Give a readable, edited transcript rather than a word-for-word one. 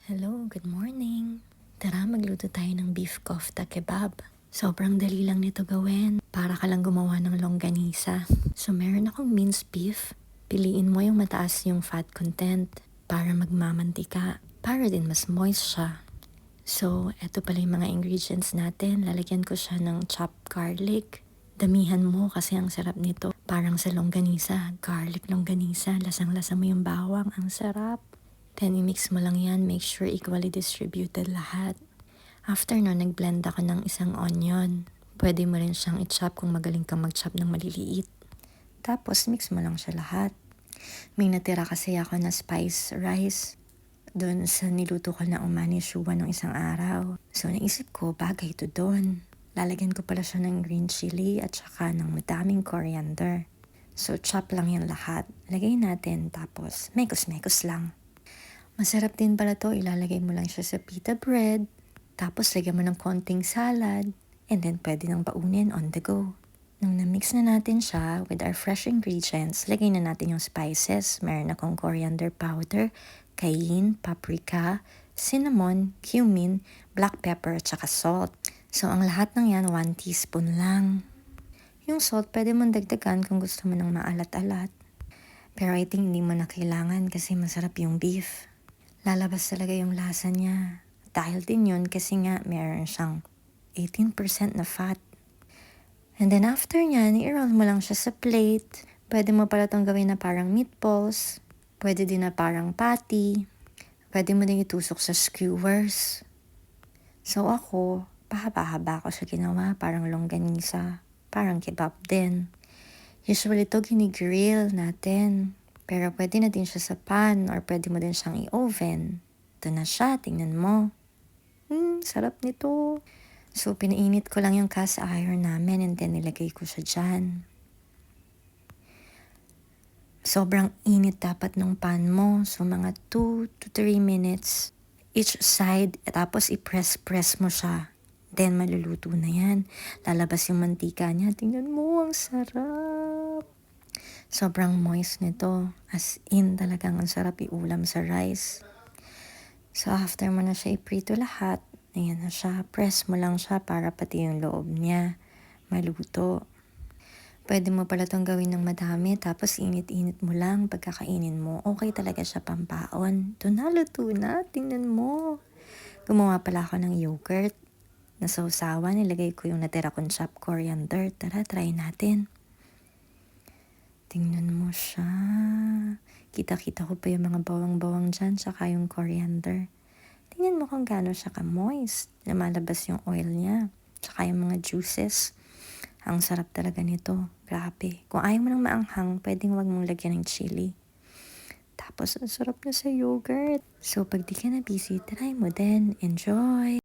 Hello, good morning. Tara, magluto tayo ng beef kofta kebab. Sobrang dali lang nito gawin. Para ka lang gumawa ng longganisa. So, meron akong minced beef. Piliin mo yung mataas yung fat content para magmamantika. Para din mas moist siya. So, eto pala yung mga ingredients natin. Lalagyan ko siya ng chopped garlic. Damihan mo kasi ang sarap nito. Parang sa longganisa, garlic longganisa. Lasang-lasa mo yung bawang, ang sarap. Then, i-mix mo lang yan. Make sure equally distributed lahat. After nun, nag-blend ako ng isang onion. Pwede mo rin siyang i-chop kung magaling kang mag-chop ng maliliit. Tapos, mix mo lang siya lahat. May natira kasi ako na spice rice doon sa niluto ko na umani shuwa nung isang araw. So, naisip ko, bagay ito doon. Lalagyan ko pala siya ng green chili at saka ng madaming coriander. So, chop lang yan lahat. Lagay natin, tapos mekos-mekos lang. Masarap din pala to, ilalagay mo lang siya sa pita bread, tapos lagyan mo ng konting salad, and then pwede nang baunin on the go. Nung na-mix na natin siya with our fresh ingredients, lagay na natin yung spices. Meron akong coriander powder, cayenne, paprika, cinnamon, cumin, black pepper, at saka salt. So ang lahat ng yan, 1 teaspoon lang. Yung salt, pwede mong dagdagan kung gusto mo ng maalat-alat. Pero I think hindi mo na kailangan kasi masarap yung beef. Lalabas talaga yung lasa niya. Dahil din yun kasi nga meron siyang 18% na fat. And then after niyan, i-roll mo lang siya sa plate. Pwede mo pala itong gawin na parang meatballs. Pwede din na parang patty. Pwede mo din itusok sa skewers. So ako, pahaba-haba ko siya ginawa. Parang longganisa. Parang kebab din. Usually ito ginigrill natin. Pero pwede na din siya sa pan or pwede mo din siyang i-oven. Ito na siya, tingnan mo. Sarap nito. So, pinainit ko lang yung cast iron namin and then nilagay ko siya dyan. Sobrang init dapat ng pan mo. So, mga 2 to 3 minutes each side. Tapos, i-press mo siya. Then, maluluto na yan. Lalabas yung mantika niya. Tingnan mo, ang sarap. Sobrang moist nito. As in, talagang ang sarap iulam sa rice. So, after mo na siya iprito lahat, ayan na siya. Press mo lang siya para pati yung loob niya maluto. Pwede mo pala itong gawin ng madami, tapos init-init mo lang pagkakainin mo. Okay talaga siya pampaon. Ito na, luto na. Tingnan mo. Gumawa pala ako ng yogurt. Nasawsawan, nilagay ko yung natira kong chopped coriander. Tara, try natin. Tingnan mo siya. Kita-kita ko pa yung mga bawang-bawang dyan, tsaka yung coriander. Tingnan mo kung gaano siya ka-moist. Lumalabas yung oil niya, tsaka yung mga juices. Ang sarap talaga nito. Grabe. Kung ayaw mo nang maanghang, pwedeng wag mong lagyan ng chili. Tapos, ang sarap na sa yogurt. So, pag di ka na busy, try mo din. Enjoy!